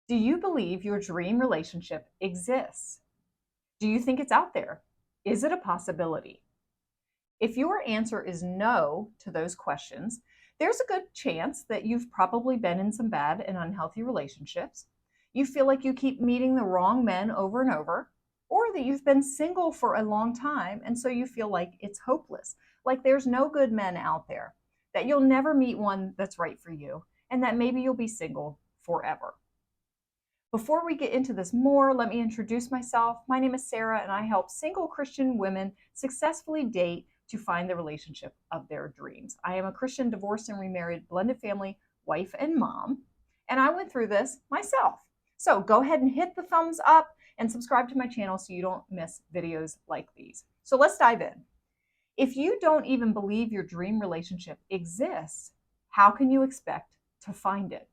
Do you believe your dream relationship exists? Do you think it's out there? Is it a possibility? If your answer is no to those questions, there's a good chance that you've probably been in some bad and unhealthy relationships. You feel like you keep meeting the wrong men over and over, or that you've been single for a long time and so you feel like it's hopeless, like there's no good men out there, that you'll never meet one that's right for you, and that maybe you'll be single forever. Before we get into this more, let me introduce myself. My name is Sara, and I help single Christian women successfully date to find the relationship of their dreams. I am a Christian divorced and remarried blended family wife and mom, and I went through this myself. So go ahead and hit the thumbs up and subscribe to my channel so you don't miss videos like these. So let's dive in. If you don't even believe your dream relationship exists, how can you expect to find it?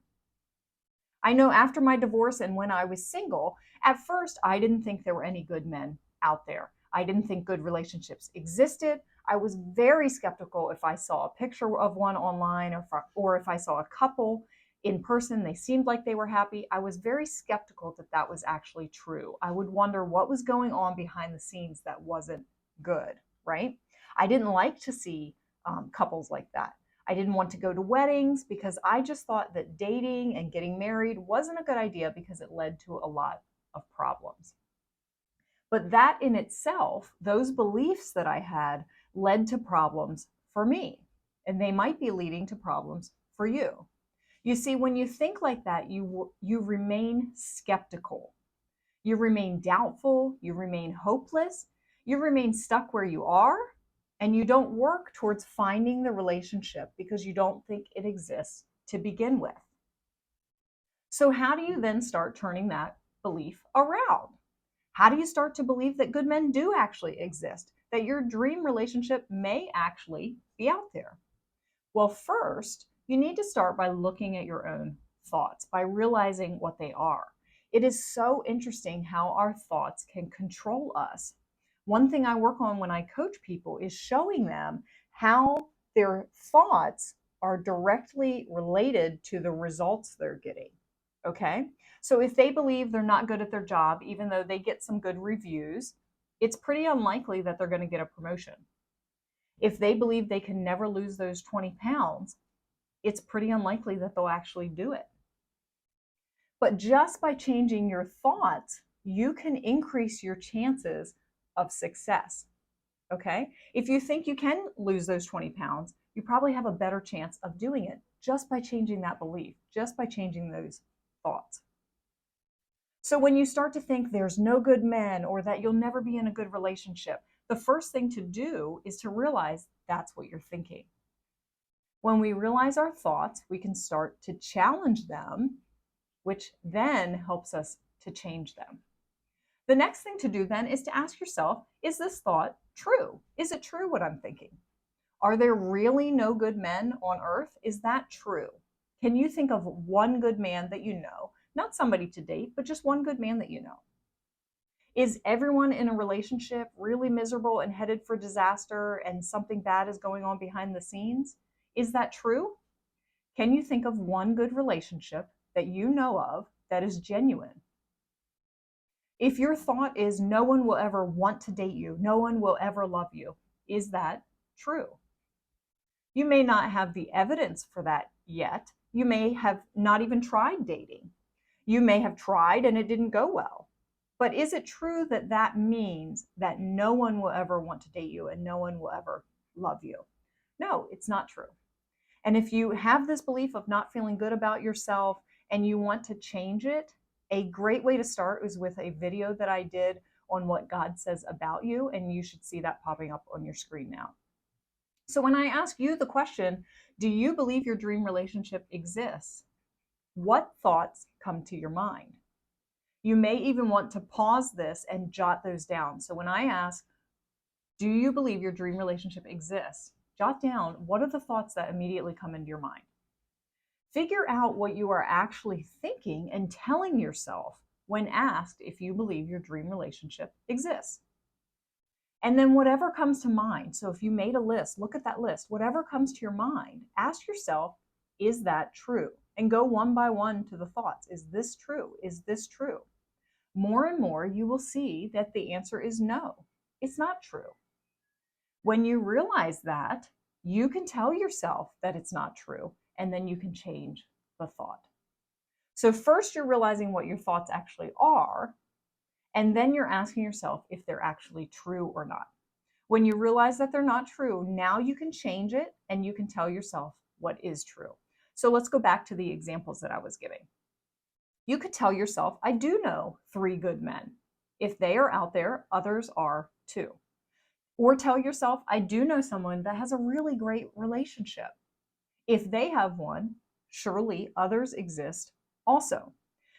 I know after my divorce and when I was single, at first I didn't think there were any good men out there. I didn't think good relationships existed. I was very skeptical if I saw a picture of one online, or if I saw a couple in person, they seemed like they were happy. I was very skeptical that that was actually true. I would wonder what was going on behind the scenes that wasn't good, right? I didn't like to see couples like that. I didn't want to go to weddings because I just thought that dating and getting married wasn't a good idea because it led to a lot of problems. But that in itself, those beliefs that I had led to problems for me, and they might be leading to problems for you. You see, when you think like that, you remain skeptical. You remain doubtful, you remain hopeless, you remain stuck where you are, and you don't work towards finding the relationship because you don't think it exists to begin with. So, how do you then start turning that belief around? How do you start to believe that good men do actually exist, that your dream relationship may actually be out there? Well, first, you need to start by looking at your own thoughts, by realizing what they are. It is so interesting how our thoughts can control us. One thing I work on when I coach people is showing them how their thoughts are directly related to the results they're getting. Okay? So if they believe they're not good at their job, even though they get some good reviews, it's pretty unlikely that they're going to get a promotion. If they believe they can never lose those 20 pounds, it's pretty unlikely that they'll actually do it. But just by changing your thoughts, you can increase your chances of success. Okay? If you think you can lose those 20 pounds, you probably have a better chance of doing it just by changing that belief, just by changing those thoughts. So when you start to think there's no good men or that you'll never be in a good relationship, the first thing to do is to realize that's what you're thinking. When we realize our thoughts, we can start to challenge them, which then helps us to change them. The next thing to do then is to ask yourself, is this thought true? Is it true what I'm thinking? Are there really no good men on earth? Is that true? Can you think of one good man that you know? Not somebody to date, but just one good man that you know. Is everyone in a relationship really miserable and headed for disaster and something bad is going on behind the scenes? Is that true? Can you think of one good relationship that you know of that is genuine? If your thought is no one will ever want to date you, no one will ever love you, is that true? You may not have the evidence for that yet. You may have not even tried dating. You may have tried and it didn't go well. But is it true that that means that no one will ever want to date you and no one will ever love you? No, it's not true. And if you have this belief of not feeling good about yourself and you want to change it, a great way to start is with a video that I did on what God says about you, and you should see that popping up on your screen now. So when I ask you the question, do you believe your dream relationship exists? What thoughts come to your mind? You may even want to pause this and jot those down. So when I ask, do you believe your dream relationship exists? Jot down, what are the thoughts that immediately come into your mind? Figure out what you are actually thinking and telling yourself when asked if you believe your dream relationship exists. And then whatever comes to mind, so if you made a list, look at that list, whatever comes to your mind, ask yourself, is that true? and go one by one to the thoughts. Is this true? Is this true? More and more, you will see that the answer is no, it's not true. When you realize that, you can tell yourself that it's not true, and then you can change the thought. So first you're realizing what your thoughts actually are, and then you're asking yourself if they're actually true or not. When you realize that they're not true, now you can change it and you can tell yourself what is true. So let's go back to the examples that I was giving. You could tell yourself, I do know 3 good men. If they are out there, others are too. Or tell yourself, I do know someone that has a really great relationship. If they have one, surely others exist also.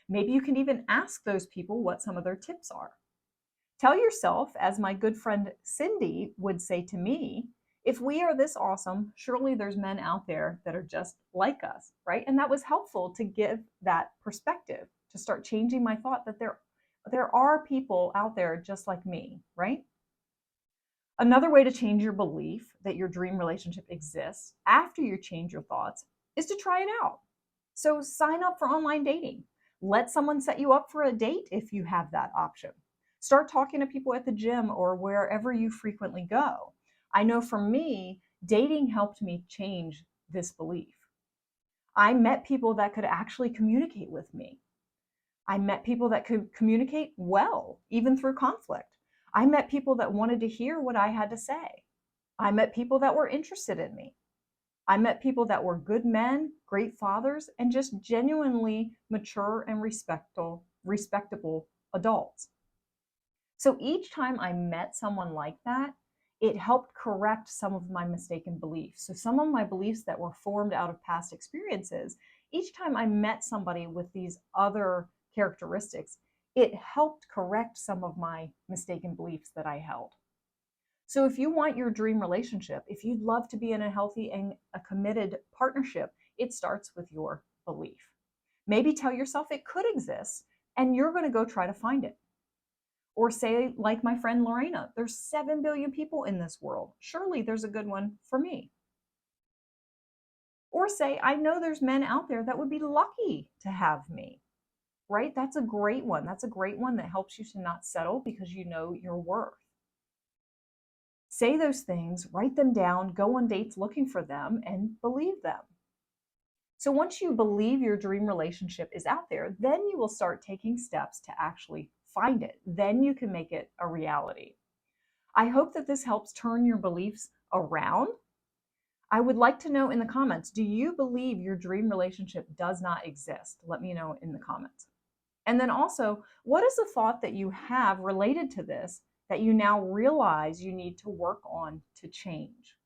Maybe you can even ask those people what some of their tips are. Tell yourself, as my good friend Cindy would say to me, if we are this awesome, surely there's men out there that are just like us, right? And that was helpful to give that perspective, to start changing my thought that there are people out there just like me, right? Another way to change your belief that your dream relationship exists after you change your thoughts is to try it out. So sign up for online dating. Let someone set you up for a date if you have that option. Start talking to people at the gym or wherever you frequently go. I know for me, dating helped me change this belief. I met people that could actually communicate with me. I met people that could communicate well, even through conflict. I met people that wanted to hear what I had to say. I met people that were interested in me. I met people that were good men, great fathers, and just genuinely mature and respectable adults. So each time I met someone like that, it helped correct some of my mistaken beliefs. So some of my beliefs that were formed out of past experiences, each time I met somebody with these other characteristics, it helped correct some of my mistaken beliefs that I held. So if you want your dream relationship, if you'd love to be in a healthy and a committed partnership, it starts with your belief. Maybe tell yourself it could exist and you're going to go try to find it. Or say, like my friend Lorena, there's 7 billion people in this world. Surely there's a good one for me. Or say, I know there's men out there that would be lucky to have me. Right? That's a great one. That's a great one that helps you to not settle because you know your worth. Say those things, write them down, go on dates looking for them, and believe them. So once you believe your dream relationship is out there, then you will start taking steps to actually find it. Then you can make it a reality. I hope that this helps turn your beliefs around. I would like to know in the comments, do you believe your dream relationship does not exist? Let me know in the comments. And then also, what is the thought that you have related to this that you now realize you need to work on to change?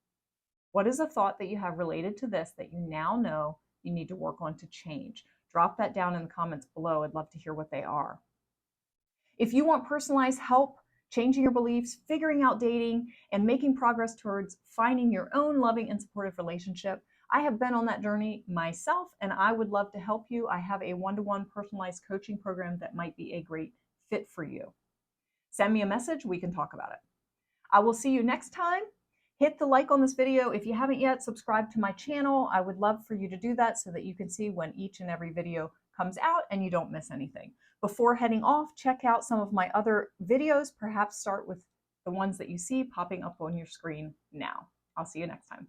What is a thought that you have related to this that you now know you need to work on to change? Drop that down in the comments below. I'd love to hear what they are. If you want personalized help changing your beliefs, figuring out dating, and making progress towards finding your own loving and supportive relationship, I have been on that journey myself, and I would love to help you. I have a one-to-one personalized coaching program that might be a great fit for you. Send me a message, we can talk about it. I will see you next time. Hit the like on this video. If you haven't yet, subscribe to my channel. I would love for you to do that so that you can see when each and every video comes out and you don't miss anything. Before heading off, check out some of my other videos. Perhaps start with the ones that you see popping up on your screen now. I'll see you next time.